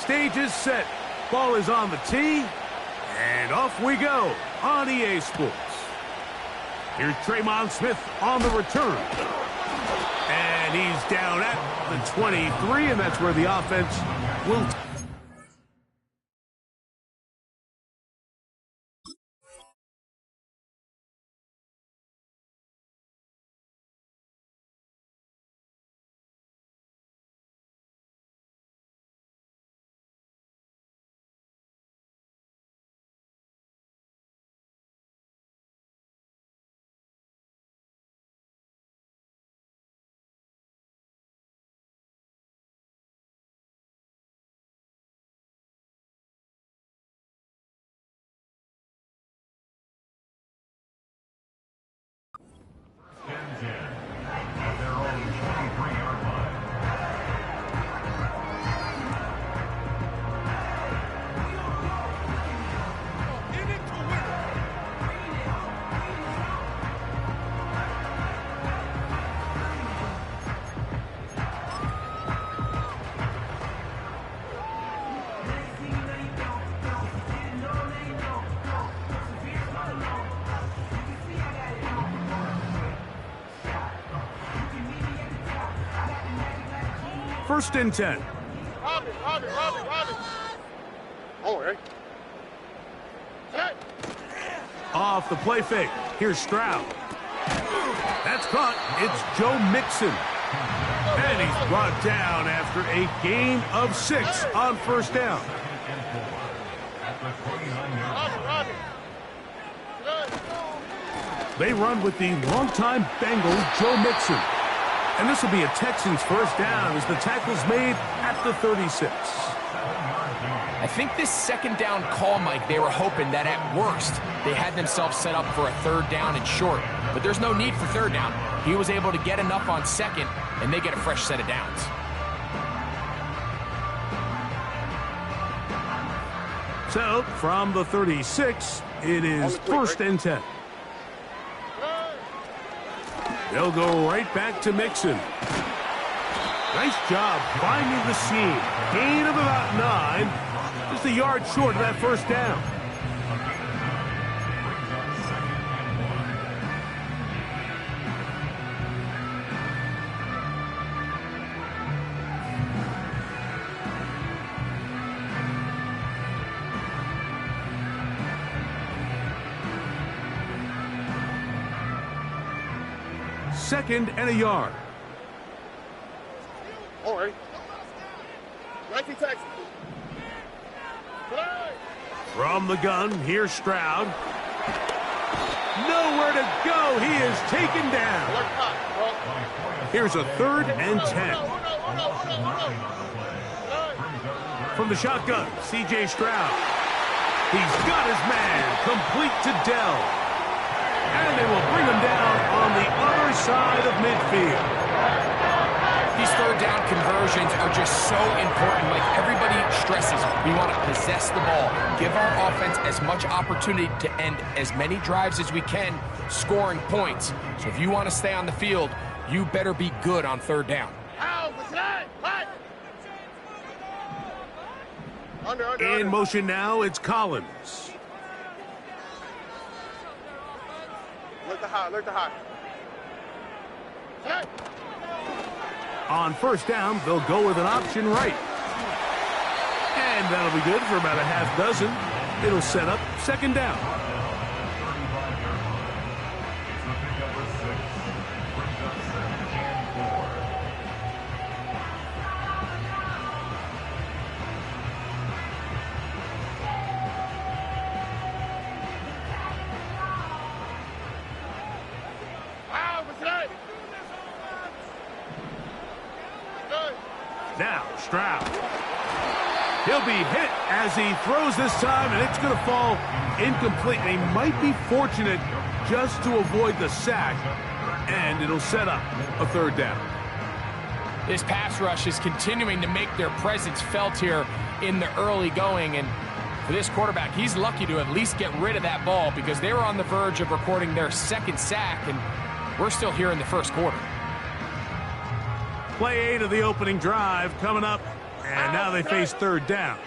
Stage is set. Ball is on the tee. And off we go on EA Sports. Here's Draymond Smith on the return. And he's down at the 23, and that's where the offense will... At their own 23-yard line. First and 10. Robbie. Oh, right. Set. Off the play fake. Here's Stroud. That's caught. It's Joe Mixon. And he's brought down after a gain of 6 on first down. Robbie. They run with the longtime Bengal Joe Mixon. And this will be a Texans first down as the tackle's made at the 36. I think this second down call, Mike, they were hoping that at worst they had themselves set up for a third down and short. But there's no need for third down. He was able to get enough on second, and they get a fresh set of downs. So, from the 36, it is first and 10. They'll go right back to Mixon. Nice job finding the seam. Gain of about 9. Just a yard short of that first down. Second and a yard. All right. 19 Texas. From the gun, here's Stroud. Nowhere to go. He is taken down. Here's a third and 10. From the shotgun, C.J. Stroud. He's got his man complete to Dell. And they will bring him down on the other side of midfield. These third down conversions are just so important. Like everybody stresses, we want to possess the ball, give our offense as much opportunity to end as many drives as we can, scoring points. So if you want to stay on the field, you better be good on third down. In motion now, it's Collins. Look the high. Hey. On first down, they'll go with an option right. And that'll be good for about a half dozen. It'll set up second down. Now, Stroud. He'll be hit as he throws this time, and it's going to fall incomplete. They might be fortunate just to avoid the sack, and it'll set up a third down. This pass rush is continuing to make their presence felt here in the early going, and for this quarterback, he's lucky to at least get rid of that ball because they were on the verge of recording their second sack, and we're still here in the first quarter. Play 8 of the opening drive coming up And now they face third down.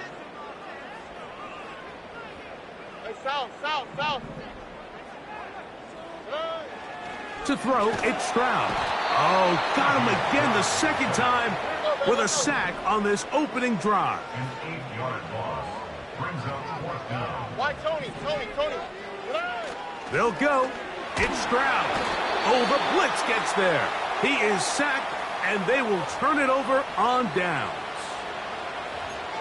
Hey, south. To throw, it's Stroud. Oh, got him again the second time with a sack on this opening drive. An 8-yard loss brings up fourth down. Why Tony? They'll go. It's Stroud. Oh, the blitz gets there. He is sacked, and they will turn it over on downs.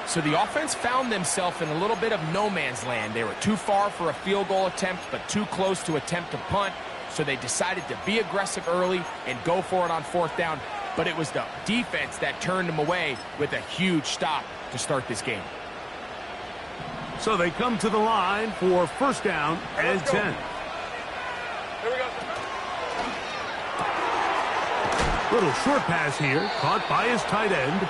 So the offense found themselves in a little bit of no man's land. They were too far for a field goal attempt, but too close to attempt a punt. So they decided to be aggressive early and go for it on fourth down. But it was the defense that turned them away with a huge stop to start this game. So they come to the line for first down and 10. Here we go. Little short pass here, caught by his tight end.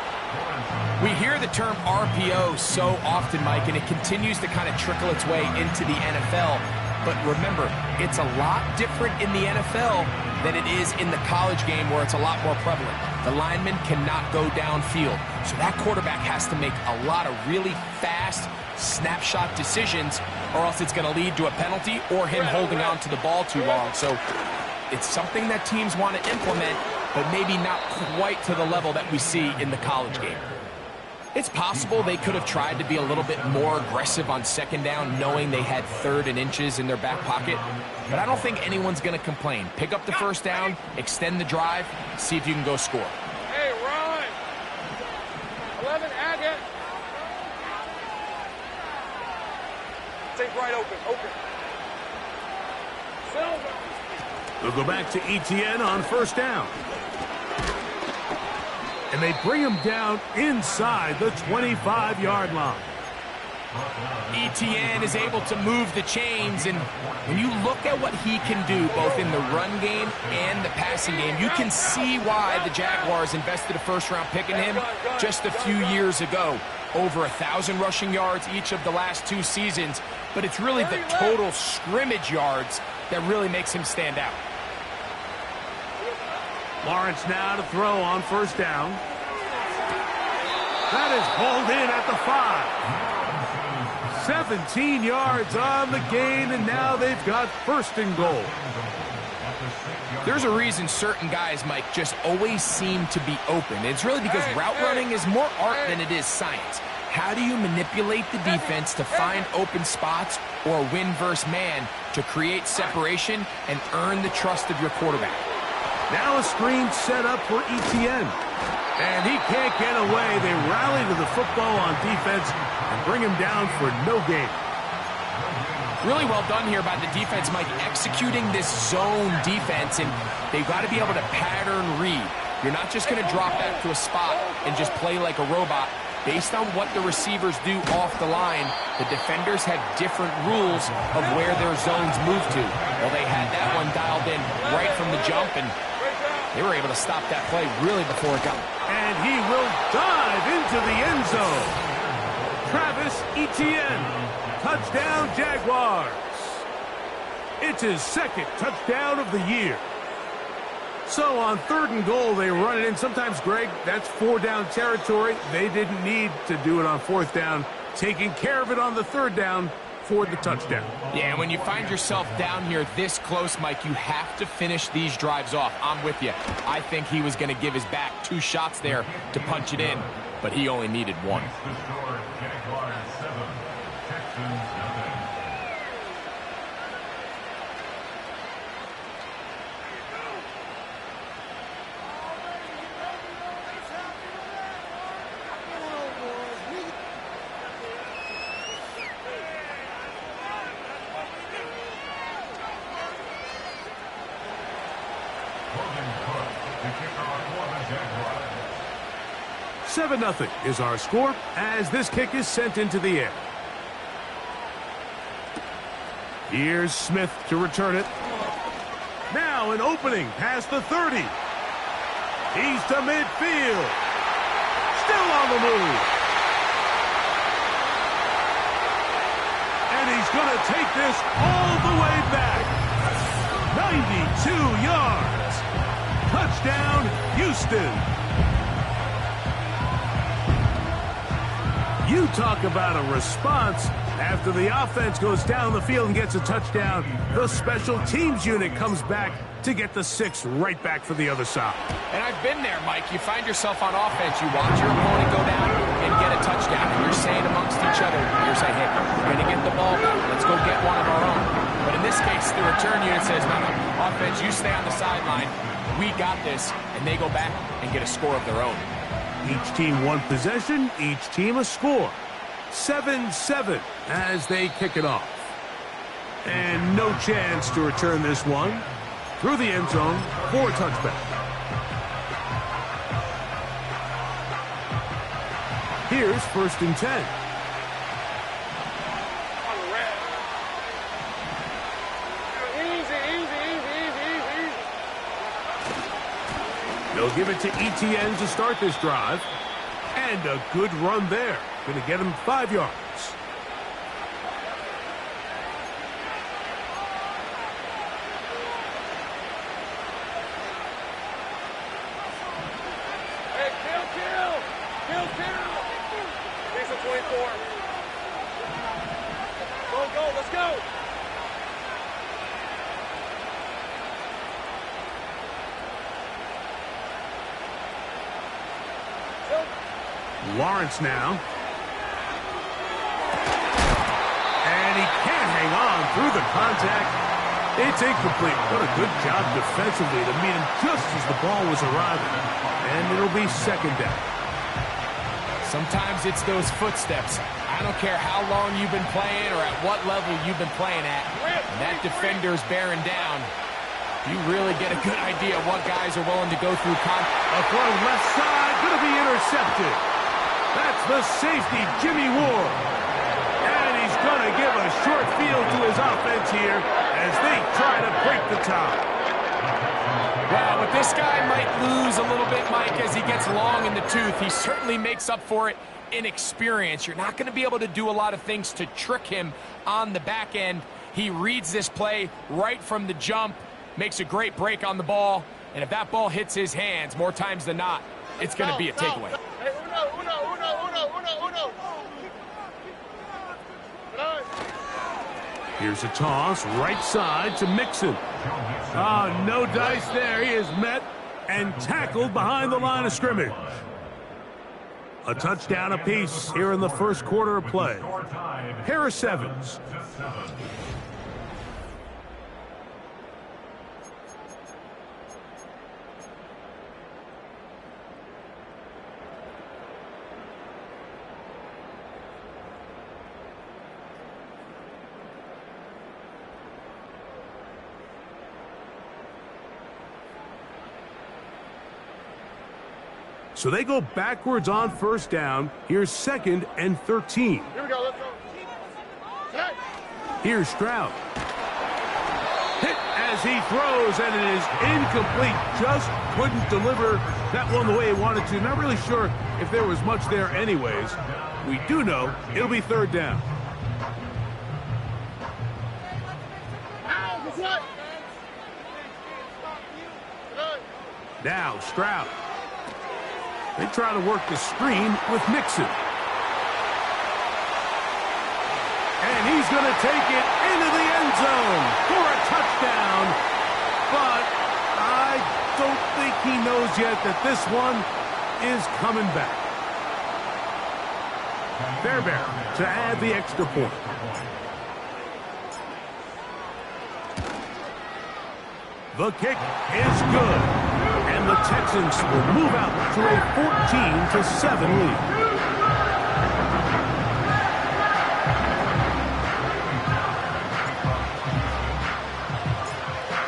We hear the term RPO so often, Mike, and it continues to kind of trickle its way into the NFL. But remember, it's a lot different in the NFL than it is in the college game where it's a lot more prevalent. The lineman cannot go downfield. So that quarterback has to make a lot of really fast snapshot decisions, or else it's going to lead to a penalty or him holding on to the ball too long. So it's something that teams want to implement, but maybe not quite to the level that we see in the college game. It's possible they could have tried to be a little bit more aggressive on second down, knowing they had third and inches in their back pocket. But I don't think anyone's going to complain. Pick up the first down, extend the drive, see if you can go score. Hey, run. 11, Agate. Take right open. Silver. They'll go back to Etienne on first down. And they bring him down inside the 25-yard line. Etienne is able to move the chains, and when you look at what he can do both in the run game and the passing game, you can see why the Jaguars invested a first-round pick in him just a few years ago. Over 1,000 rushing yards each of the last 2 seasons, but it's really the total scrimmage yards that really makes him stand out. Lawrence now to throw on first down. That is hauled in at the 5. 17 yards on the gain, and now they've got first and goal. There's a reason certain guys, Mike, just always seem to be open. It's really because route running is more art than it is science. How do you manipulate the defense to find open spots or win versus man to create separation and earn the trust of your quarterback? Now a screen set up for Etienne. And he can't get away. They rally to the football on defense and bring him down for no gain. Really well done here by the defense, Mike, executing this zone defense, and they've got to be able to pattern read. You're not just going to drop back to a spot and just play like a robot. Based on what the receivers do off the line, the defenders have different rules of where their zones move to. Well, they had that one dialed in right from the jump, and they were able to stop that play really before it got. And he will dive into the end zone. Travis Etienne, touchdown Jaguars. It's his second touchdown of the year. So on third and goal, they run it in. Sometimes, Greg, that's 4-down territory. They didn't need to do it on fourth down. Taking care of it on the third down for the touchdown. Yeah, when you find yourself down here this close, Mike, you have to finish these drives off. I'm with you. I think he was going to give his back 2 shots there to punch it in, but he only needed 1. Jaguars 7, Texans nothing. Logan Cook, the kicker for the Jaguars. 7-0 is our score as this kick is sent into the air. Here's Smith to return it. Now an opening past the 30. He's to midfield. Still on the move. And he's going to take this all the way back. 92 yards. Touchdown, Houston. You talk about a response. After the offense goes down the field and gets a touchdown, the special teams unit comes back to get the 6 right back for the other side. And I've been there, Mike. You find yourself on offense. You watch your opponent go down and get a touchdown. And you're saying amongst each other, you're saying, hey, we're going to get the ball back. Let's go get one of our own. But in this case, the return unit says, no, offense, you stay on the sideline. We got this. And they go back and get a score of their own. Each team one possession, each team a score. 7-7 as they kick it off. And no chance to return this one through the end zone for a touchback. Here's 1st and 10. They'll give it to Etienne to start this drive. And a good run there. Going to get him 5 yards. Hey, kill. He's a 24. Go, let's go. Lawrence now. And he can't hang on through the contact. It's incomplete. What a good job defensively to meet him just as the ball was arriving. And it'll be 2nd down. Sometimes it's those footsteps. I don't care how long you've been playing or at what level you've been playing at. When that defender's bearing down, you really get a good idea of what guys are willing to go through. A throw left side, going to be intercepted. That's the safety, Jimmy Ward. And he's going to give a short field to his offense here as they try to break the tie. Wow, but this guy might lose a little bit, Mike, as he gets long in the tooth. He certainly makes up for it in experience. You're not going to be able to do a lot of things to trick him on the back end. He reads this play right from the jump, makes a great break on the ball, and if that ball hits his hands more times than not, it's going to be a takeaway. Hey, uno. Here's a toss, right side to Mixon. Oh, no dice there. He is met and tackled behind the line of scrimmage. A touchdown apiece here in the first quarter of play. Harris Evans. So they go backwards on 1st down. Here's 2nd and 13. Here we go, let's go. Set. Here's Stroud. Hit as he throws, and it is incomplete. Just couldn't deliver that one the way he wanted to. Not really sure if there was much there anyways. We do know it'll be 3rd down. Now Stroud. They try to work the screen with Mixon. And he's going to take it into the end zone for a touchdown. But I don't think he knows yet that this one is coming back. Fairbairn to add the extra point. The kick is good. And the Texans will move out to a 14-7 lead.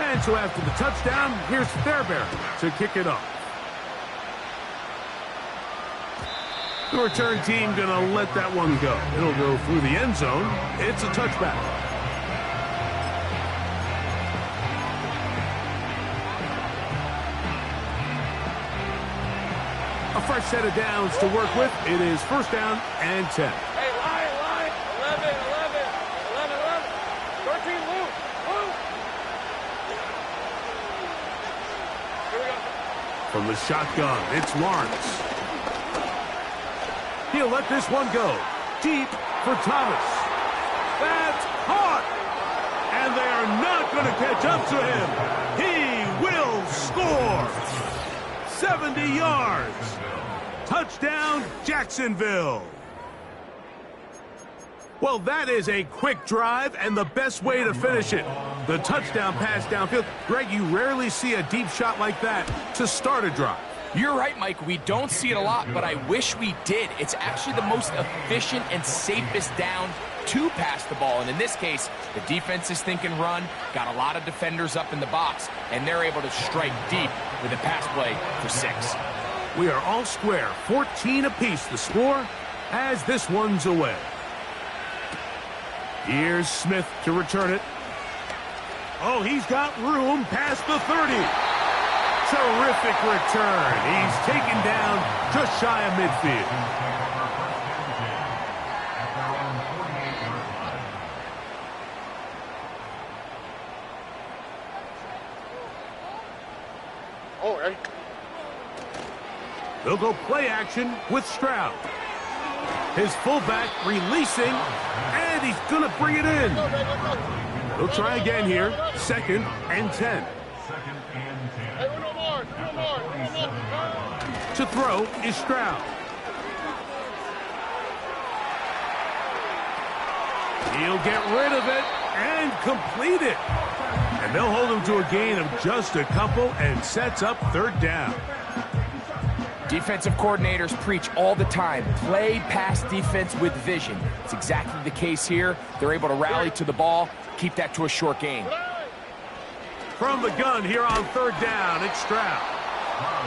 And so after the touchdown, here's Fairbairn to kick it off. The return team going to let that one go. It'll go through the end zone. It's a touchback. A fresh set of downs to work with. It is 1st down and 10. Hey, line. 11. 13, move. Here we go. From the shotgun, it's Lawrence. He'll let this one go. Deep for Thomas. That's caught. And they are not going to catch up to him. He will score. 70 yards. Touchdown, Jacksonville. Well, that is a quick drive and the best way to finish it. The touchdown pass downfield. Greg, you rarely see a deep shot like that to start a drive. You're right, Mike. We don't see it a lot, but I wish we did. It's actually the most efficient and safest down to pass the ball. And in this case, the defense is thinking run, got a lot of defenders up in the box, and they're able to strike deep with a pass play for 6. We are all square, 14 apiece the score as this one's away. Here's Smith to return it. Oh, he's got room past the 30. Terrific return. He's taken down just shy of midfield. Oh, ready? They'll go play action with Stroud. His fullback releasing, and he's going to bring it in. He'll try again here. 2nd and 10. Hey, no more. To throw is Stroud. He'll get rid of it and complete it. And they'll hold him to a gain of just a couple and sets up 3rd down. Defensive coordinators preach all the time, play pass defense with vision. It's exactly the case here. They're able to rally to the ball, keep that to a short gain. From the gun here on 3rd down, it's Stroud.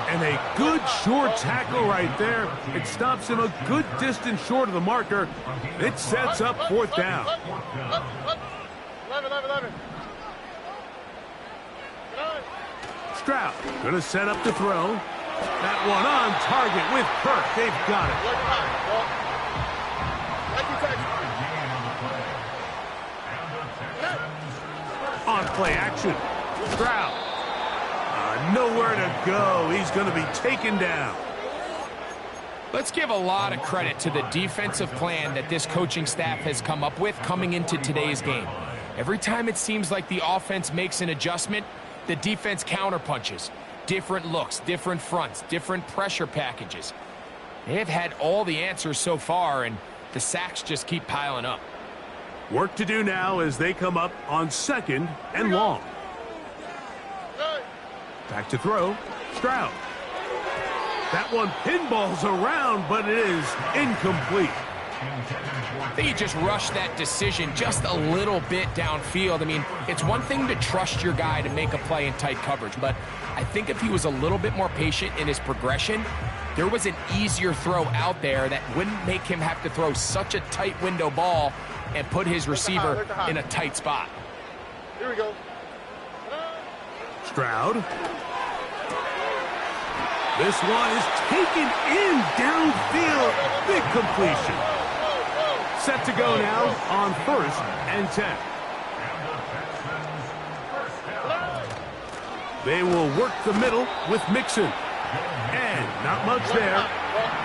And a good short tackle right there. It stops him a good distance short of the marker. It sets up 4th down. 11. Stroud going to set up to throw. That one on target with Kirk. They've got it. On play action. Stroud. Nowhere to go. He's going to be taken down. Let's give a lot of credit to the defensive plan that this coaching staff has come up with coming into today's game. Every time it seems like the offense makes an adjustment, the defense counterpunches. Different looks, different fronts, different pressure packages. They've had all the answers so far, and the sacks just keep piling up. Work to do now as they come up on 2nd and long. Back to throw. Stroud. That one pinballs around, but it is incomplete. I think he just rushed that decision just a little bit downfield. I mean, it's one thing to trust your guy to make a play in tight coverage, but I think if he was a little bit more patient in his progression, there was an easier throw out there that wouldn't make him have to throw such a tight window ball and put his receiver in a tight spot. Here we go. Stroud. This one is taken in downfield. Big completion. Set to go now on 1st and 10. They will work the middle with Mixon. And not much there.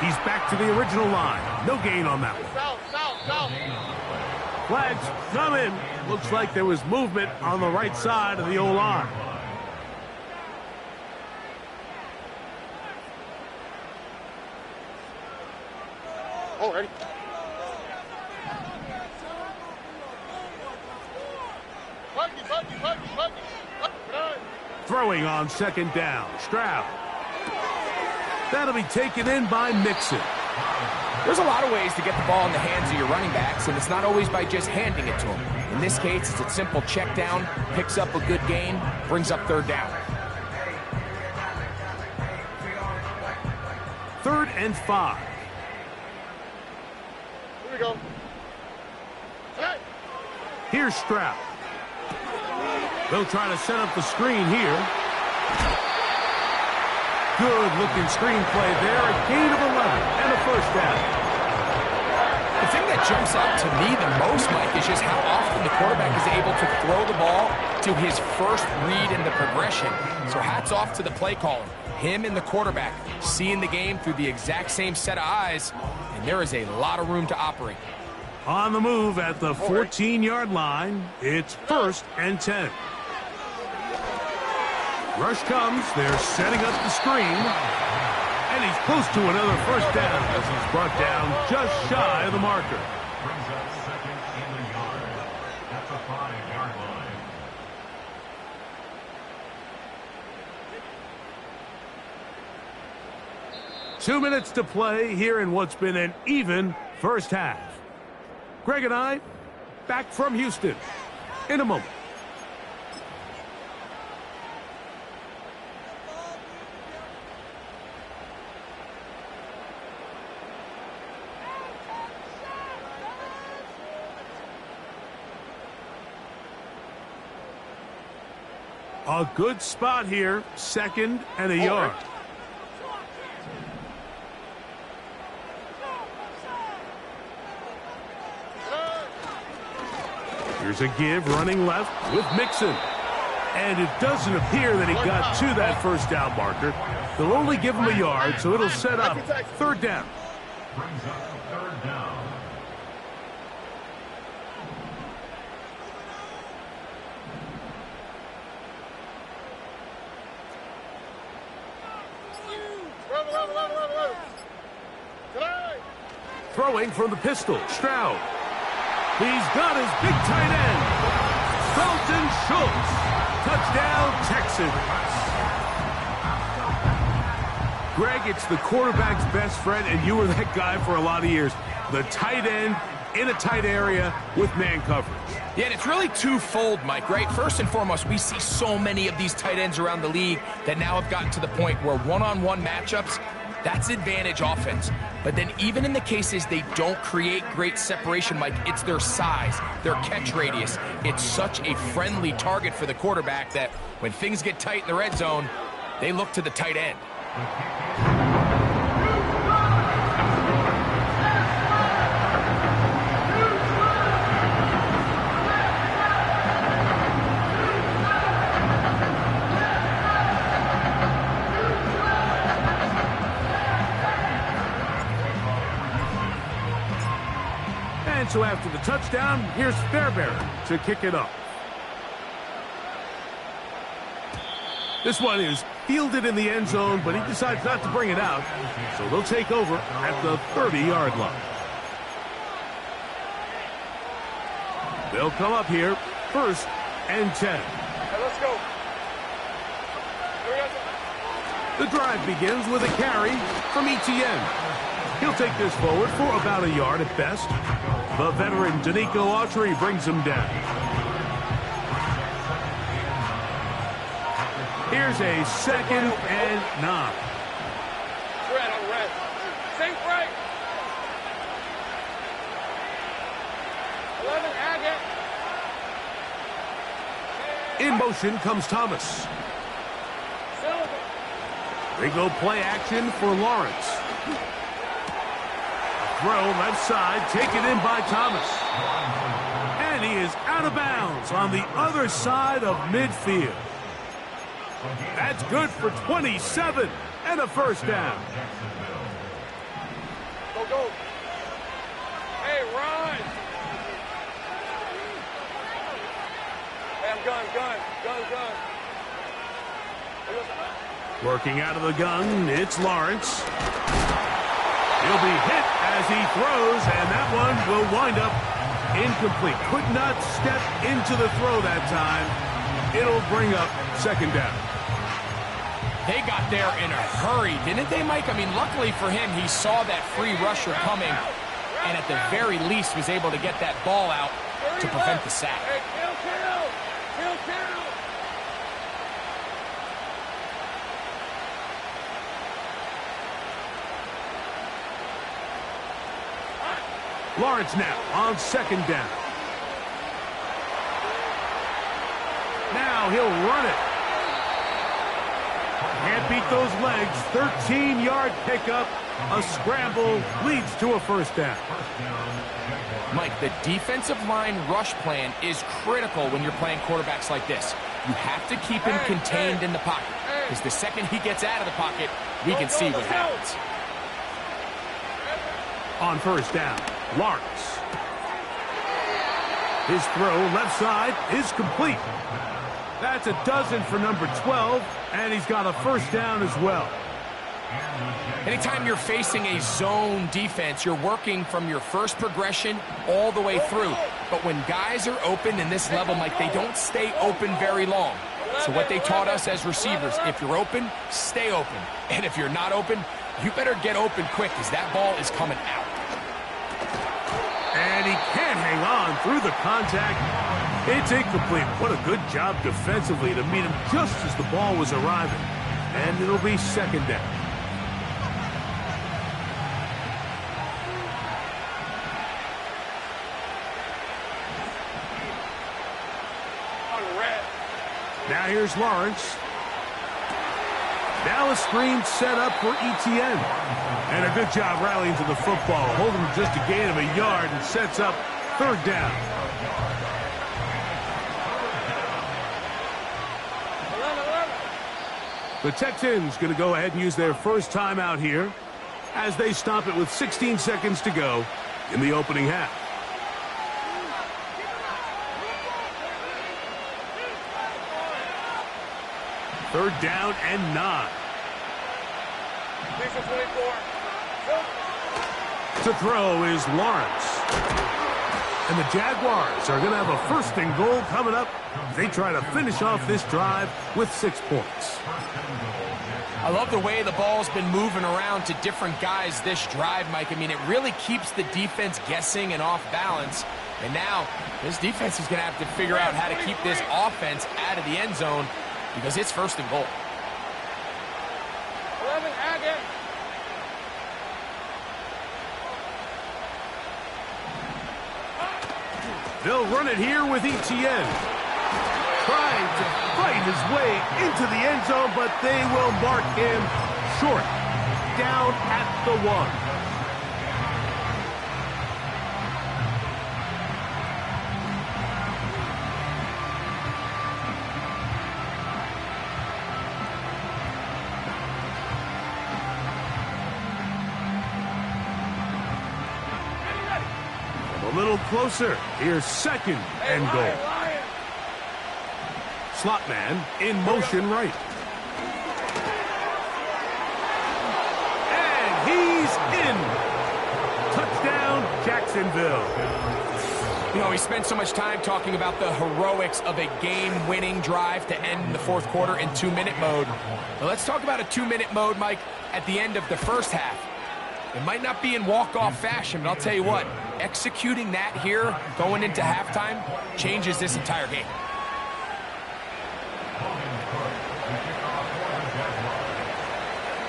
He's back to the original line. No gain on that one. Flags come in. Looks like there was movement on the right side of the O-line. Oh, ready? Throwing on 2nd down. Stroud. That'll be taken in by Mixon. There's a lot of ways to get the ball in the hands of your running backs, and it's not always by just handing it to them. In this case, it's a simple check down, picks up a good gain, brings up 3rd down. 3rd and 5. Here we go. Hey. Here's Stroud. They'll try to set up the screen here. Good-looking screen play there. A gain of 11 and a 1st down. The thing that jumps out to me the most, Mike, is just how often the quarterback is able to throw the ball to his first read in the progression. So hats off to the play caller. Him and the quarterback seeing the game through the exact same set of eyes, and there is a lot of room to operate. On the move at the 14-yard line, it's 1st and 10. Rush comes, they're setting up the screen, and he's close to another first down as he's brought down just shy of the marker. Brings up 2nd and a yard at the 5-yard line. Two minutes to play here in what's been an even first half. Greg and I, back from Houston in a moment. A good spot here, 2nd and a yard. Here's a give running left with Mixon. And it doesn't appear that he got to that first down marker. They'll only give him a yard, so it'll set up 3rd down. Brings up 3rd down. Throwing from the pistol, Stroud. He's got his big tight end, Dalton Schultz. Touchdown, Texans. Greg, it's the quarterback's best friend, and you were that guy for a lot of years. The tight end in a tight area with man coverage. Yeah, and it's really twofold, Mike, right? First and foremost, we see so many of these tight ends around the league that now have gotten to the point where one-on-one matchups, that's advantage offense. But then even in the cases they don't create great separation, Mike, it's their size, their catch radius. It's such a friendly target for the quarterback that when things get tight in the red zone, they look to the tight end. And so after the touchdown, here's Fairbairn to kick it up. This one is fielded in the end zone, but he decides not to bring it out. So they'll take over at the 30-yard line. They'll come up here, 1st and 10. Hey, let's go. The drive begins with a carry from Etienne. He'll take this forward for about a yard at best. The veteran Danico Autry brings him down. Here's a 2nd and 9. Red on red. Safe break. 11 Agate. In motion comes Thomas. They go play action for Lawrence. Throw left side, taken in by Thomas. And he is out of bounds on the other side of midfield. That's good for 27 and a first down. Go, go. Hey, run. Hey, I'm gun. Working out of the gun, it's Lawrence. He'll be hit as he throws, and that one will wind up incomplete. Could not step into the throw that time. It'll bring up 2nd down. They got there in a hurry, didn't they, Mike? I mean, luckily for him, he saw that free rusher coming, and at the very least was able to get that ball out to prevent the sack. Hey, kill. Lawrence now on 2nd down. Now he'll run it. Can't beat those legs. 13-yard pickup A scramble leads to a first down. Mike, the defensive line rush plan is critical when you're playing quarterbacks like this. You have to keep him contained in the pocket, because the second he gets out of the pocket, we can see what happens. On first down, Lawrence. His throw left side is complete. That's a dozen for number 12, and he's got a first down as well. Anytime you're facing a zone defense, you're working from your first progression all the way through. But when guys are open in this level, Mike, they don't stay open very long. So what they taught us as receivers, if you're open, stay open. And if you're not open, you better get open quick, because that ball is coming out. And he can't hang on through the contact. It's incomplete. What a good job defensively to meet him just as the ball was arriving. And it'll be second down. Now here's Lawrence. Now a screen set up for Etienne. And a good job rallying to the football. Holding him just a gain of a yard and sets up third down. The Texans going to go ahead and use their first timeout here as they stop it with 16 seconds to go in the opening half. Third down and 9. To throw is Lawrence. And the Jaguars are going to have a first and goal coming up. They try to finish off this drive with 6 points. I love the way the ball's been moving around to different guys this drive, Mike. I mean, it really keeps the defense guessing and off balance. And now this defense is going to have to figure out how to keep this offense out of the end zone, because it's first and goal. 11, again. They'll run it here with Etienne. Trying to fight his way into the end zone, but they will mark him short. Down at the 1. A little closer. Here's second and goal. Slot man in motion right. And he's in. Touchdown, Jacksonville. You know, we spent so much time talking about the heroics of a game-winning drive to end the fourth quarter in 2-minute mode. Now let's talk about a 2-minute mode, Mike, at the end of the first half. It might not be in walk-off fashion, but I'll tell you what, executing that here going into halftime changes this entire game.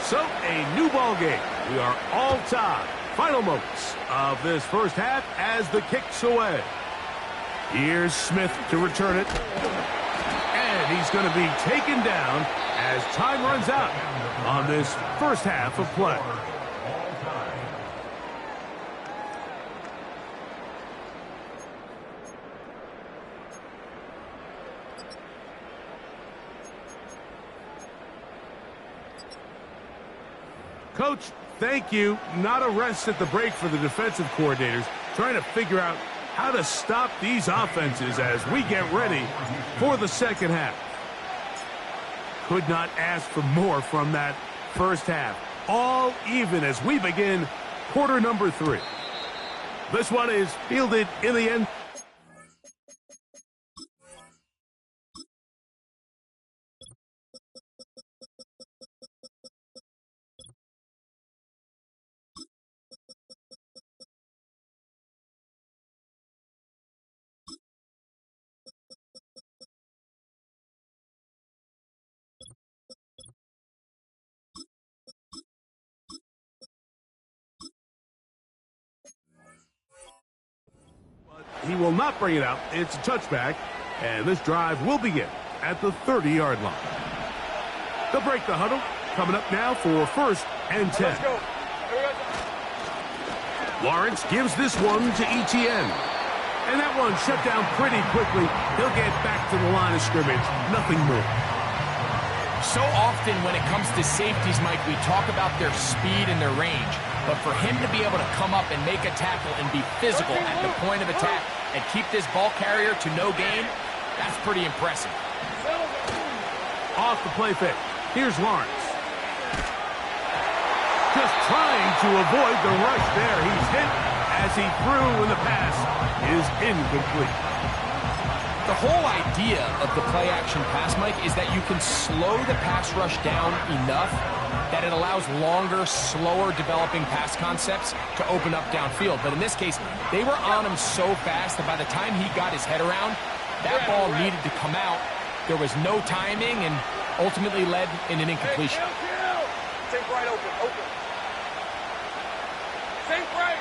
So, a new ball game. We are all tied. Final moments of this first half as the kick's away. Here's Smith to return it. And he's going to be taken down as time runs out on this first half of play. Coach, thank you. Not a rest at the break for the defensive coordinators, trying to figure out how to stop these offenses as we get ready for the second half. Could not ask for more from that first half. All even as we begin quarter number 3. This one is fielded in the end. He will not bring it out. It's a touchback, and this drive will begin at the 30-yard line. They'll break the huddle. Coming up now for first and 10. Let's go. Here we Lawrence gives this one to Etienne. And that one shut down pretty quickly. He'll get back to the line of scrimmage. Nothing more. So often when it comes to safeties, Mike, we talk about their speed and their range. But for him to be able to come up and make a tackle and be physical at the point of attack and keep this ball carrier to no gain, that's pretty impressive. Off the play fake. Here's Lawrence. Just trying to avoid the rush there. He's hit as he threw, and the pass is incomplete. The whole idea of the play-action pass, Mike, is that you can slow the pass rush down enough that it allows longer, slower developing pass concepts to open up downfield. But in this case, they were on him so fast that by the time he got his head around, that ball needed to come out. There was no timing and ultimately led in an incompletion. Take right, open. Take right.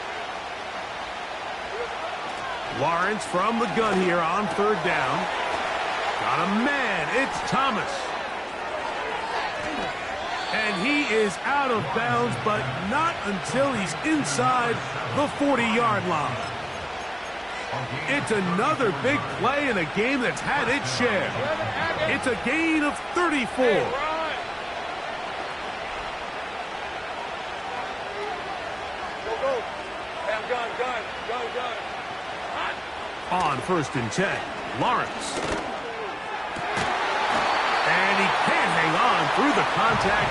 Lawrence from the gun here on third down. Got a man. It's Thomas. And he is out of bounds, but not until he's inside the 40-yard line. It's another big play in a game that's had its share. It's a gain of 34. Go. Have gun. On 1st and 10, Lawrence. And he can't hang on through the contact.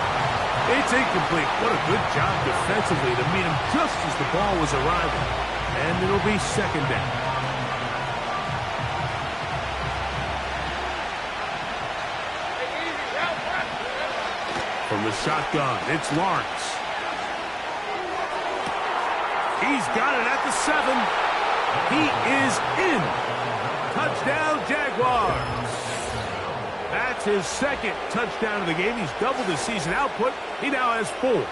It's incomplete. What a good job defensively to meet him just as the ball was arriving. And it'll be 2nd down. From the shotgun, it's Lawrence. He's got it at the 7. He is in. Touchdown, Jaguars. That's his 2nd touchdown of the game. He's doubled his season output. He now has 4.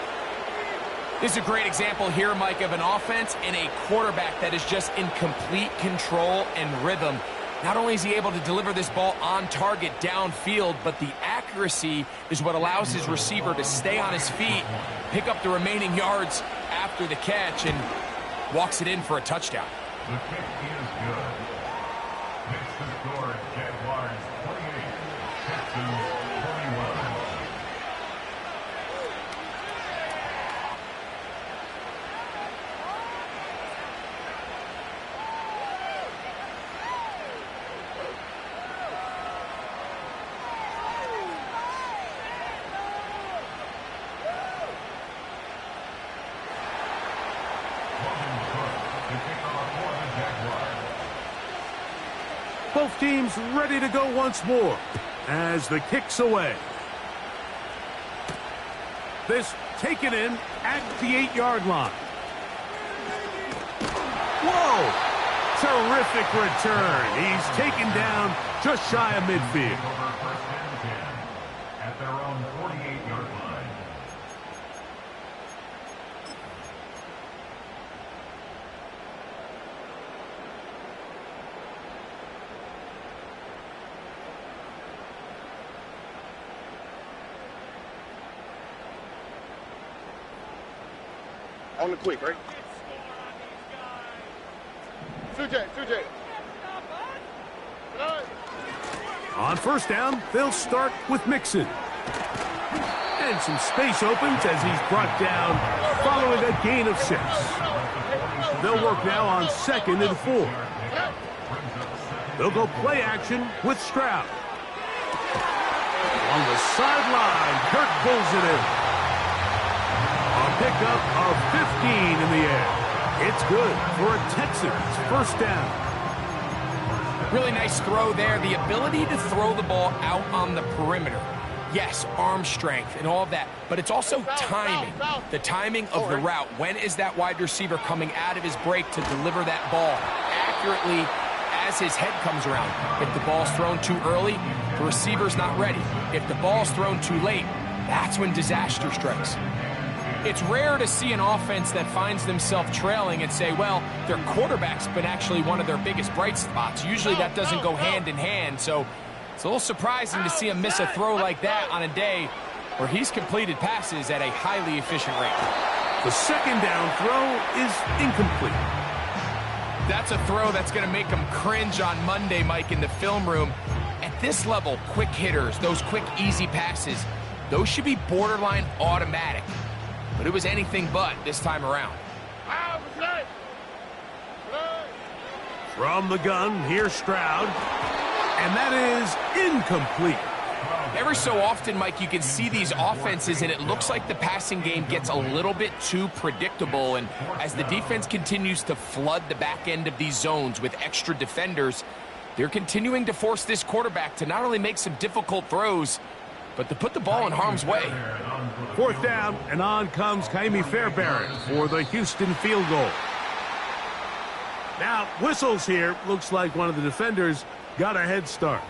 This is a great example here, Mike, of an offense and a quarterback that is just in complete control and rhythm. Not only is he able to deliver this ball on target downfield, but the accuracy is what allows his receiver to stay on his feet, pick up the remaining yards after the catch, and walks it in for a touchdown. The kick is good. Makes the score Jaguars 28, Texans 21. Both teams ready to go once more as the kick's away. This taken in at the 8-yard line. Whoa! Terrific return. He's taken down just shy of midfield. Over 1st and 10 at their own 48-yard line. On the quick, right? 2J. On 1st down, they'll start with Mixon. And some space opens as he's brought down following a gain of 6. They'll work now on 2nd and 4. They'll go play action with Stroud. On the sideline, Kirk pulls it in. A pickup of 15 in the air. It's good for a Texans 1st down. Really nice throw there. The ability to throw the ball out on the perimeter. Yes, arm strength and all of that, but it's also timing. The timing of the route. When is that wide receiver coming out of his break to deliver that ball accurately as his head comes around? If the ball's thrown too early, the receiver's not ready. If the ball's thrown too late, that's when disaster strikes. It's rare to see an offense that finds themselves trailing and say, well, their quarterback's been actually one of their biggest bright spots. Usually that doesn't go hand in hand, so it's a little surprising to see him miss a throw like that on a day where he's completed passes at a highly efficient rate. The second down throw is incomplete. That's a throw that's going to make them cringe on Monday, Mike, in the film room. At this level, quick hitters, those quick, easy passes, those should be borderline automatic. But it was anything but this time around. From the gun, here's Stroud. And that is incomplete. Every so often, Mike, you can see these offenses, and it looks like the passing game gets a little bit too predictable. And as the defense continues to flood the back end of these zones with extra defenders, they're continuing to force this quarterback to not only make some difficult throws, but to put the ball in harm's way. Fourth down, and on comes Ka'imi Fairbairn for the Houston field goal. Now, whistles here. Looks like one of the defenders got a head start.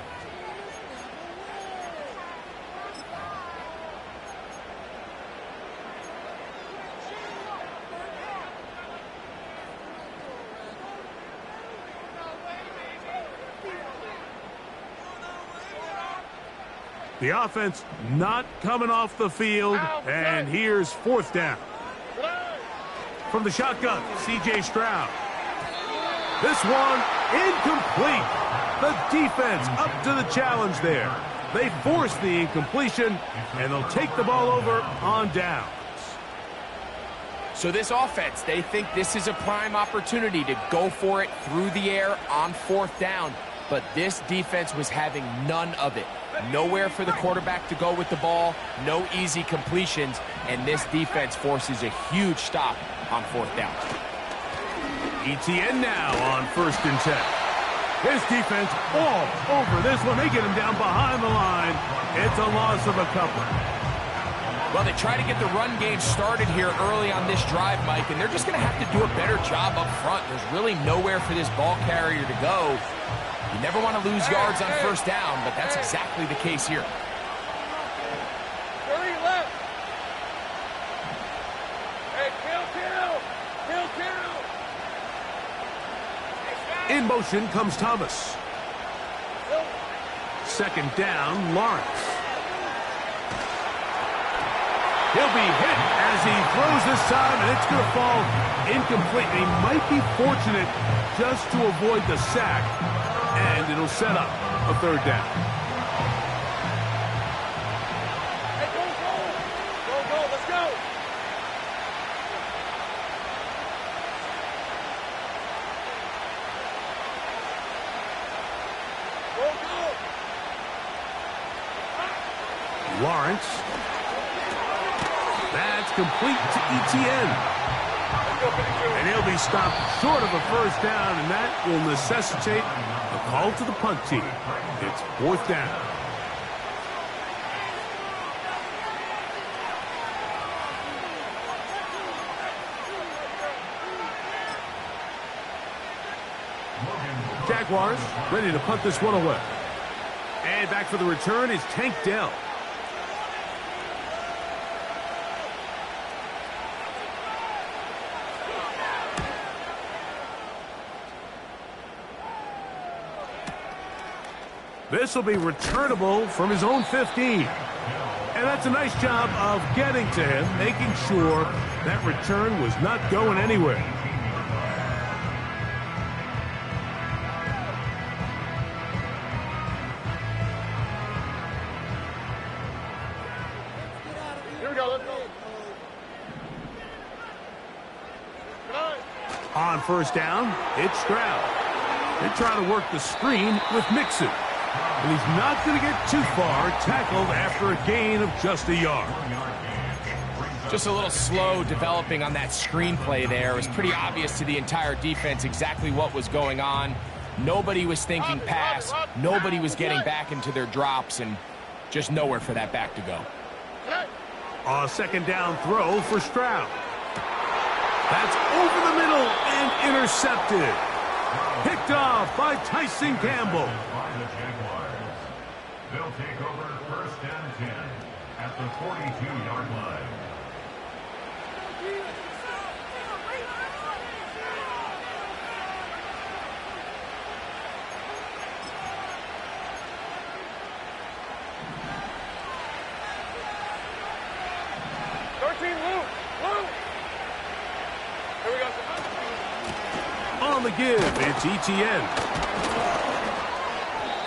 The offense not coming off the field, and here's fourth down. From the shotgun, C.J. Stroud. This one incomplete. The defense up to the challenge there. They force the incompletion, and they'll take the ball over on downs. So this offense, they think this is a prime opportunity to go for it through the air on fourth down. But this defense was having none of it. Nowhere for the quarterback to go with the ball, no easy completions, and this defense forces a huge stop on fourth down. ETN now on 1st and 10. His defense all over this one. They get him down behind the line. It's a loss of a couple. Well, they try to get the run game started here early on this drive, Mike, and they're just going to have to do a better job up front. There's really nowhere for this ball carrier to go. You never want to lose yards on first down, but that's exactly the case here. Hurry left. Hey, kill. In motion comes Thomas. Second down, Lawrence. He'll be hit as he throws this time, and it's going to fall incomplete. They might be fortunate just to avoid the sack, and it'll set up a third down. Hey, go. Go, let's go. Go. Lawrence. That's complete to ETN. And he'll be stopped short of a first down, and that will necessitate a call to the punt team. It's fourth down. Jaguars ready to punt this one away. And back for the return is Tank Dell. This will be returnable from his own 15. And that's a nice job of getting to him, making sure that return was not going anywhere. Here we go, let's go. On first down, it's Stroud. They're trying to work the screen with Mixon. And he's not going to get too far, tackled after a gain of just a yard. Just a little slow developing on that screenplay there. It was pretty obvious to the entire defense exactly what was going on. Nobody was thinking pass. Nobody was getting back into their drops, and just nowhere for that back to go. A second down throw for Stroud. That's over the middle and intercepted. Picked off by Tyson Campbell. The Jaguars. They'll take over 1st and 10 at the 42-yard line. on the give. It's Etienne.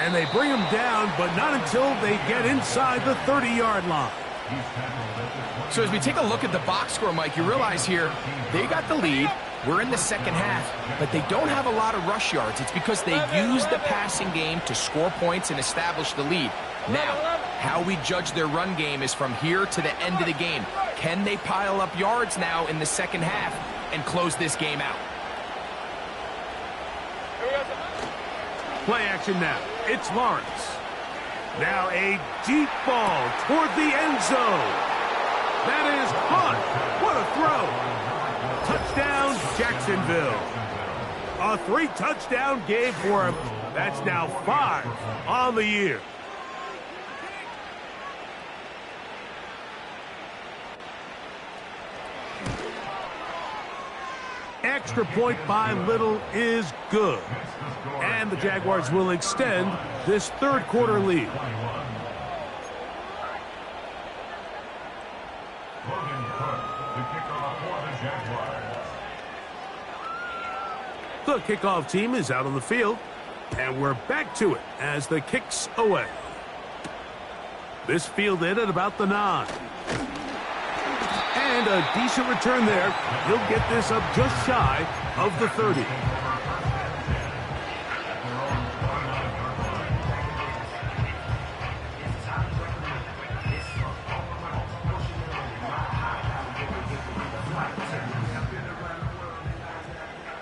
And they bring him down, but not until they get inside the 30-yard line. So as we take a look at the box score, Mike, you realize here they got the lead. We're in the second half, but they don't have a lot of rush yards. It's because they use the passing game to score points and establish the lead. Now, how we judge their run game is from here to the end of the game. Can they pile up yards now in the second half and close this game out? Play action now. It's Lawrence. Now a deep ball toward the end zone. That is Hunt. What a throw. Touchdown, Jacksonville. A 3-touchdown game for him. That's now 5 on the year. Extra point by Little is good. And the Jaguars will extend this third quarter lead. Logan Cook to kick off for the Jaguars. The kickoff team is out on the field, and we're back to it as the kick's away. This fielded at about the 9. And a decent return there. He'll get this up just shy of the 30.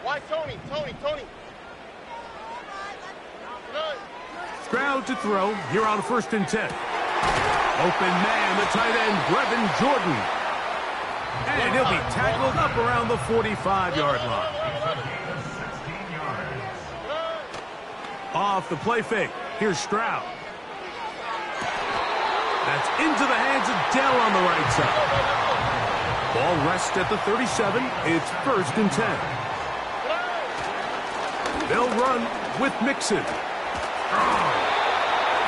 Why Tony? Stroud to throw here on 1st and 10. Open man, the tight end, Brevin Jordan. And he'll be tackled up around the 45-yard line. Off the play fake. Here's Stroud. That's into the hands of Dell on the right side. Ball rests at the 37. It's 1st and 10. They'll run with Mixon. Oh,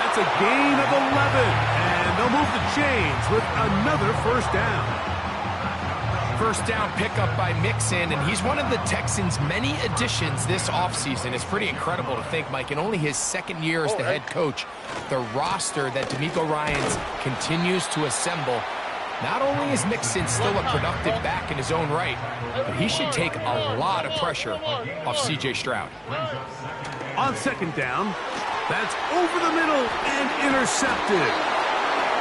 that's a gain of 11. And they'll move the chains with another 1st down. First down pickup by Mixon, and he's one of the Texans' many additions this offseason. It's pretty incredible to think, Mike, in only his second year as the head coach, the roster that DeMeco Ryans continues to assemble. Not only is Mixon still a productive back in his own right, but he should take a lot of pressure off C.J. Stroud. On 2nd down, that's over the middle and intercepted.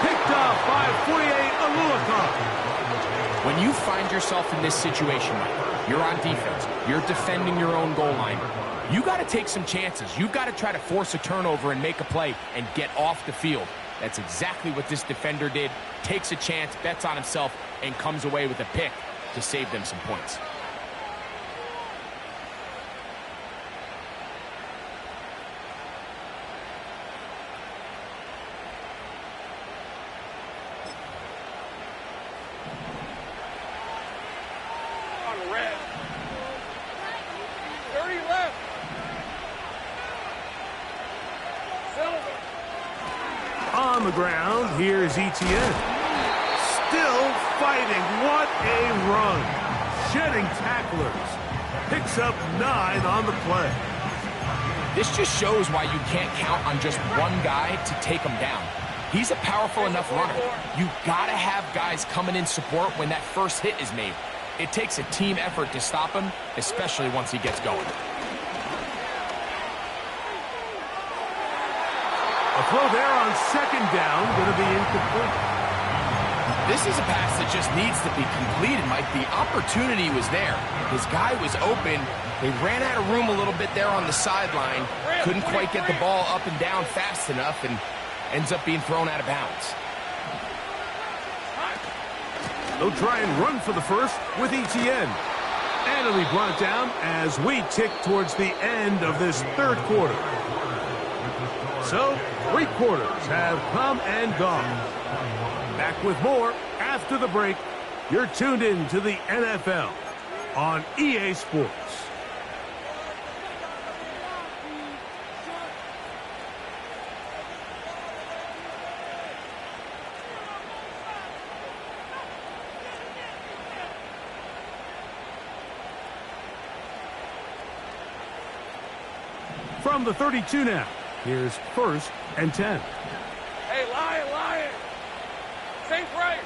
Picked off by Foye Oluokun. When you find yourself in this situation, you're on defense, you're defending your own goal line, you got to take some chances. You've got to try to force a turnover and make a play and get off the field. That's exactly what this defender did. Takes a chance, bets on himself, and comes away with a pick to save them some points. Red. 30 left. Silver. On the ground, here's Etienne. Still fighting. What a run. Shedding tacklers. Picks up 9 on the play. This just shows why you can't count on just one guy to take him down. He's a powerful enough runner. You got to have guys coming in support when that first hit is made. It takes a team effort to stop him, especially once he gets going. A throw there on 2nd down, going to be incomplete. This is a pass that just needs to be completed, Mike. The opportunity was there. His guy was open. They ran out of room a little bit there on the sideline. Couldn't quite get the ball up and down fast enough and ends up being thrown out of bounds. They'll try and run for the first with Etienne. And it'll be brought down as we tick towards the end of this third quarter. So, 3 quarters have come and gone. Back with more after the break. You're tuned in to the NFL on EA Sports. from the 32 now. Here's 1st and 10. Hey, Lion. Safe right.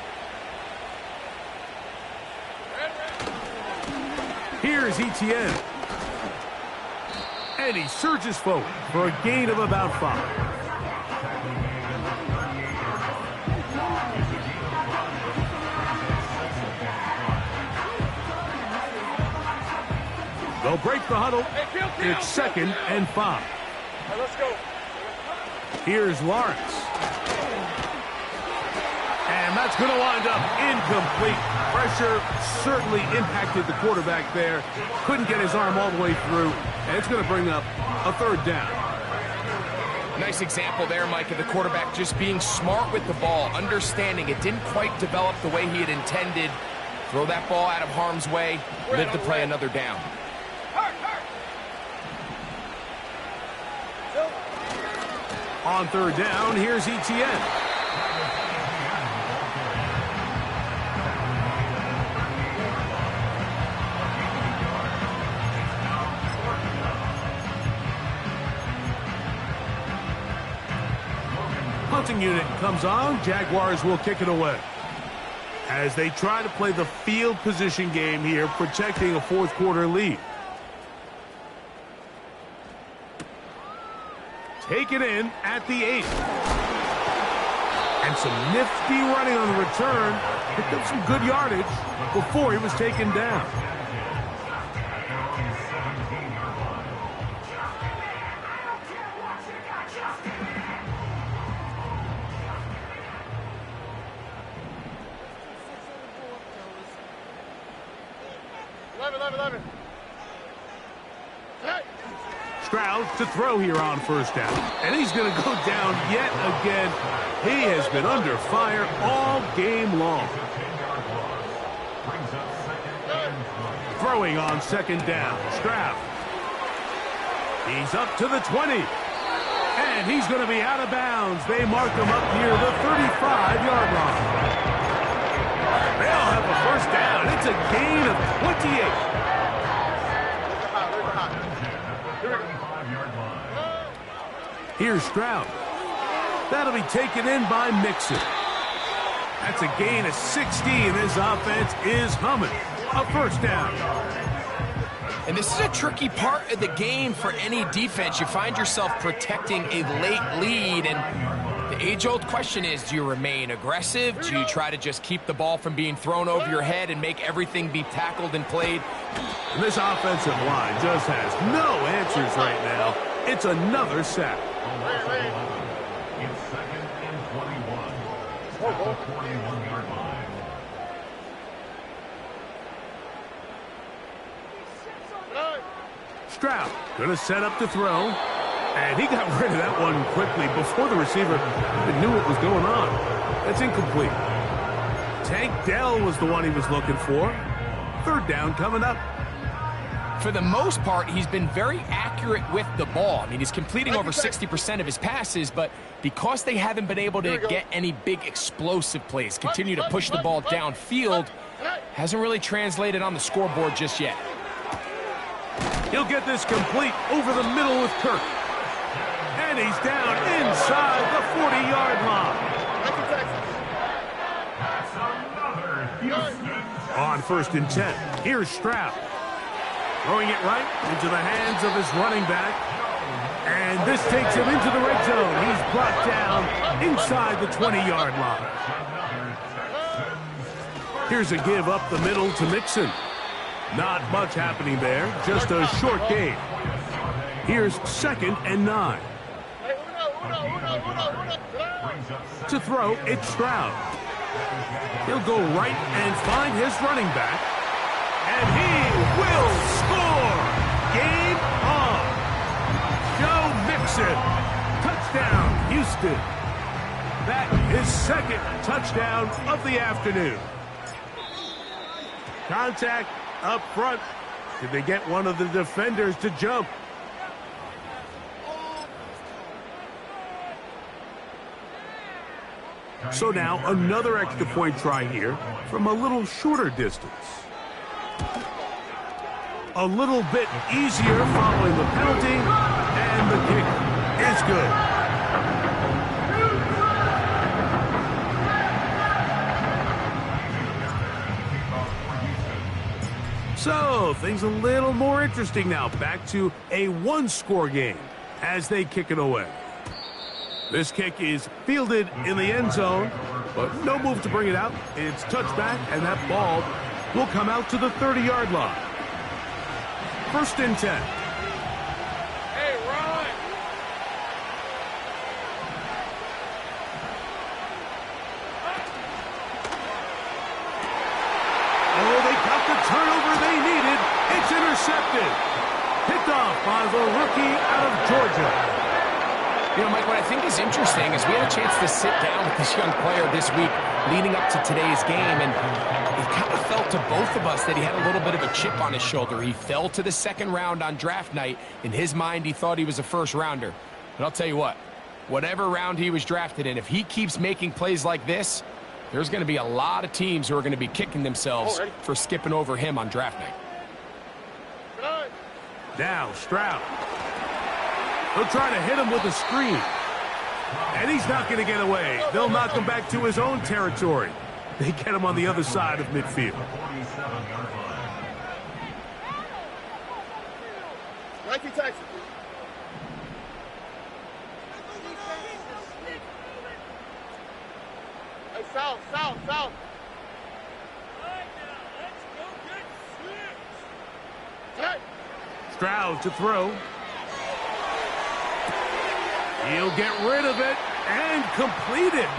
Here's Etienne. And he surges forward for a gain of about 5. They'll break the huddle. It's 2nd and 5. All right, let's go. Here's Lawrence. And that's going to wind up incomplete. Pressure certainly impacted the quarterback there. Couldn't get his arm all the way through. And it's going to bring up a 3rd down. Nice example there, Mike, of the quarterback just being smart with the ball, understanding it didn't quite develop the way he had intended. Throw that ball out of harm's way, live to play another down. On 3rd down, here's Etienne. Punting unit comes on. Jaguars will kick it away. As they try to play the field position game here, protecting a 4th quarter lead. Take it in at the 8. And some nifty running on the return. Picked up some good yardage before he was taken down. Stroud to throw here on 1st down. And he's going to go down yet again. He has been under fire all game long. Throwing on 2nd down. Stroud. He's up to the 20. And he's going to be out of bounds. They mark him up near the 35-yard line. They'll have a 1st down. It's a gain of 28. Here's Stroud. That'll be taken in by Mixon. That's a gain of 60, and this offense is humming. A 1st down. And this is a tricky part of the game for any defense. You find yourself protecting a late lead, and the age-old question is, do you remain aggressive? Do you try to just keep the ball from being thrown over your head and make everything be tackled and played? And this offensive line just has no answers right now. It's another sack. It's 2nd and 21 at the 41-yard line. Stroud going to set up to throw. And he got rid of that one quickly before the receiver even knew what was going on. That's incomplete. Tank Dell was the one he was looking for. 3rd down coming up. For the most part, he's been very accurate with the ball. I mean, he's completing over 60% of his passes, but because they haven't been able to get any big explosive plays, continue to push the ball downfield, hasn't really translated on the scoreboard just yet. He'll get this complete over the middle with Kirk. And he's down inside the 40-yard line. On 1st and 10, here's Stroud. Throwing it right into the hands of his running back. And this takes him into the red zone. He's brought down inside the 20-yard line. Here's a give up the middle to Mixon. Not much happening there, just a short gain. Here's 2nd and 9. To throw, it's Stroud. He'll go right and find his running back. And he will score! Game on! Joe Mixon. Touchdown, Houston. That is 2nd touchdown of the afternoon. Contact up front. Did they get one of the defenders to jump? So now another extra point try here from a little shorter distance. a little bit easier following the penalty, and the kick is good. So, things a little more interesting now. Back to a one-score game as they kick it away. This kick is fielded in the end zone, but no move to bring it out. It's touchback, and that ball will come out to the 30-yard line. 1st and 10. Hey, run! Oh, they got the turnover they needed. It's intercepted. Picked off by the rookie out of Georgia. You know, Mike, what I think is interesting is we had a chance to sit down with this young player this week leading up to today's game, and it kind of felt to both of us that he had a little bit of a chip on his shoulder. He fell to the 2nd round on draft night. In his mind, he thought he was a 1st rounder. But I'll tell you what, whatever round he was drafted in, if he keeps making plays like this, there's going to be a lot of teams who are going to be kicking themselves for skipping over him on draft night. Now, Stroud. They'll try to hit him with a screen. And he's not going to get away. They'll knock him back to his own territory. They get him on the other side of midfield. 47-yard line. Nike Texas. Hey, south. Stroud to throw. He'll get rid of it and complete it.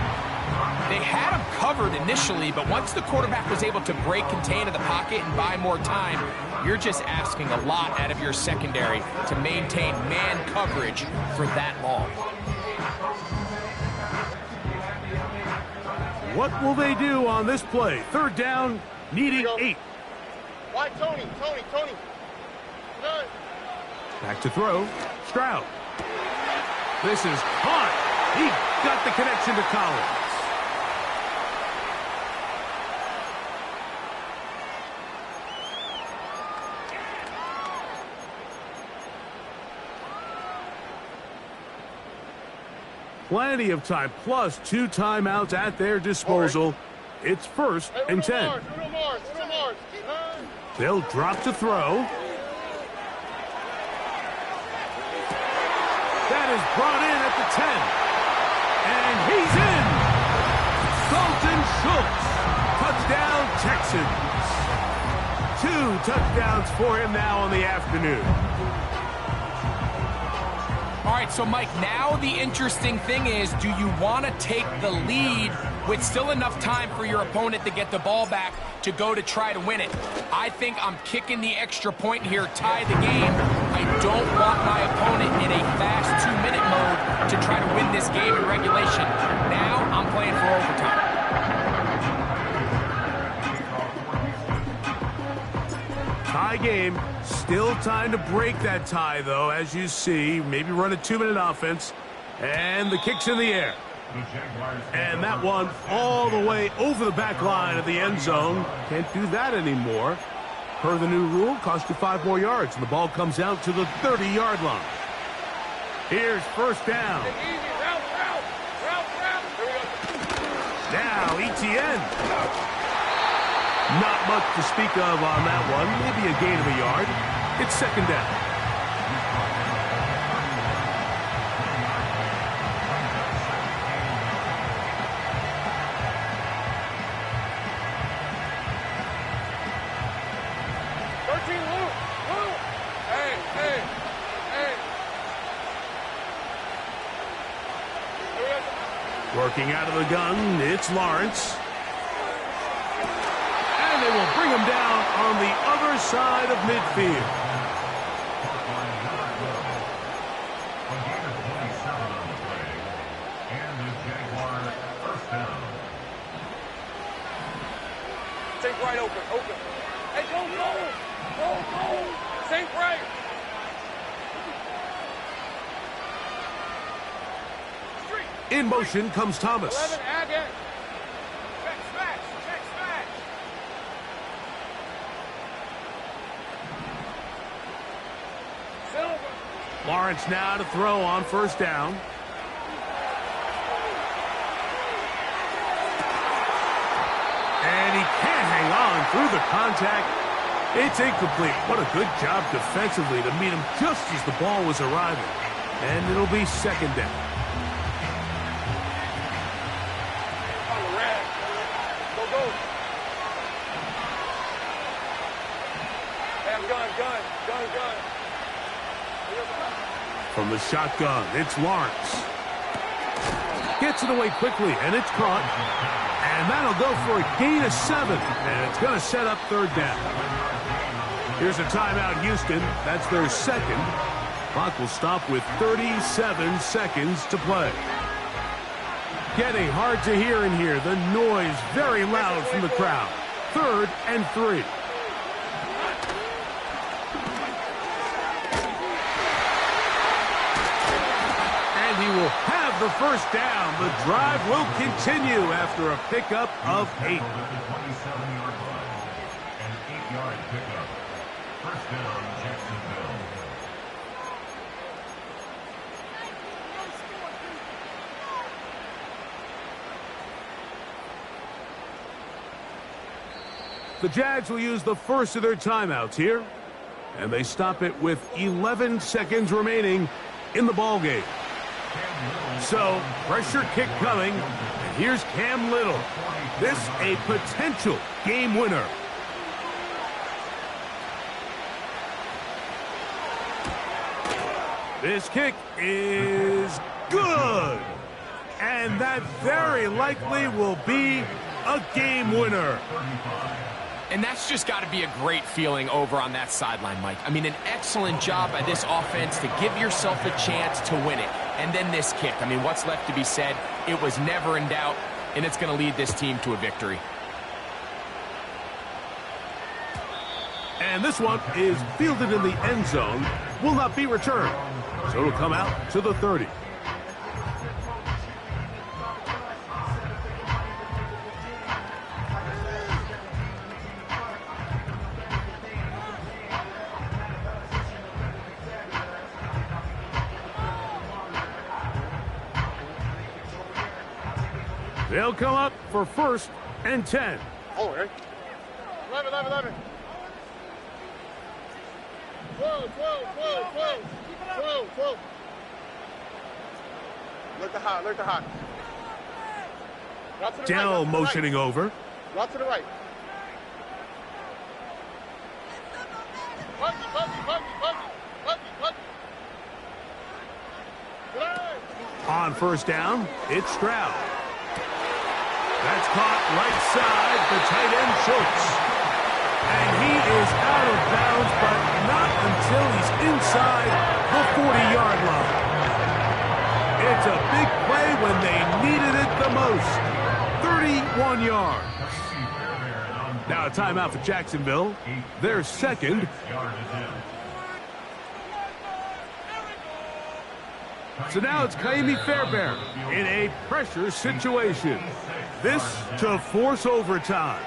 They had him covered initially, but once the quarterback was able to break contain of the pocket and buy more time, you're just asking a lot out of your secondary to maintain man coverage for that long. What will they do on this play? 3rd down, needing 8. Why, Tony? Back to throw. Stroud. This is caught. He got the connection to Collins. Plenty of time, plus 2 timeouts at their disposal. It's 1st and 10. They'll drop to throw. That is brought in at the 10. And he's in. Dalton Schultz. Touchdown, Texans. 2 touchdowns for him now on the afternoon. All right, so Mike, now the interesting thing is, do you want to take the lead with still enough time for your opponent to get the ball back to go to try to win it? I think I'm kicking the extra point here, tie the game. I don't want my opponent in a fast 2-minute mode to try to win this game in regulation. Now I'm playing for overtime. Tie game. Still time to break that tie, though, as you see. Maybe run a 2-minute offense. And the kick's in the air. And that one all the way over the back line of the end zone. Can't do that anymore. Per the new rule, cost you 5 more yards, and the ball comes out to the 30-yard line. Here's 1st down. Now, Etienne. Not much to speak of on that one. Maybe a gain of a yard. It's 2nd down. Working out of the gun, it's Lawrence. And they will bring him down on the other side of midfield. Think right, open. Hey, go. Think right. In motion comes Thomas. 11, Agate. Check smash. Lawrence now to throw on first down. And he can't hang on through the contact. It's incomplete. What a good job defensively to meet him just as the ball was arriving. And it'll be second down. On the red. Go, go. Have gun. From the shotgun, it's Lawrence. Gets it away quickly, and it's caught. And that'll go for a gain of 7. And it's going to set up third down. Here's a timeout, Houston. That's their second. Clock will stop with 37 seconds to play. Getting hard to hear in here. The noise very loud from the crowd. 3rd and 3. And he will have the first down. The drive will continue after a pickup of 8. An 27-yard run. An 8-yard pickup. First down, Jacksonville. The Jags will use the first of their timeouts here. And they stop it with 11 seconds remaining in the ballgame. So, pressure kick coming. And here's Cam Little. This a potential game winner. This kick is good. And that very likely will be a game winner. And that's just got to be a great feeling over on that sideline, Mike. I mean, an excellent job by this offense to give yourself a chance to win it. And then this kick. I mean, what's left to be said? It was never in doubt, and it's going to lead this team to a victory. And this one is fielded in the end zone. Will not be returned. So it'll come out to the 30. They'll come up for 1st and 10. Oh, Eric. 11. 12. Look to hot. Dell motioning over. Route to the right. Buggy. On first down, it's Stroud. That's caught right side, the tight end Schultz. And he is out of bounds, but not until he's inside the 40-yard line. It's a big play when they needed it the most. 31 yards. Now a timeout for Jacksonville. Their second. So now it's Kaimi Fairbairn in a pressure situation. This to force overtime.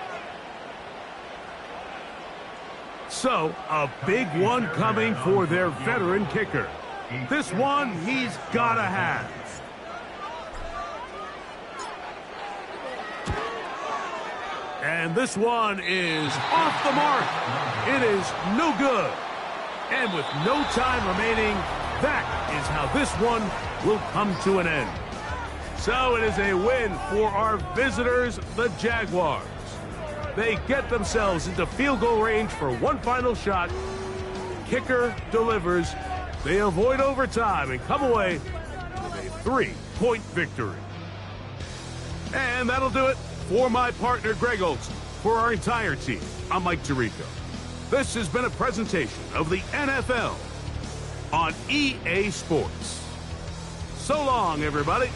So, a big one coming for their veteran kicker. This one he's got to have. And this one is off the mark. It is no good. And with no time remaining, that is how this one will come to an end. So it is a win for our visitors, the Jaguars. They get themselves into field goal range for one final shot. Kicker delivers. They avoid overtime and come away with a 3-point victory. And that'll do it for my partner, Greg Olson. For our entire team, I'm Mike Tirico. This has been a presentation of the NFL on EA Sports. So long, everybody.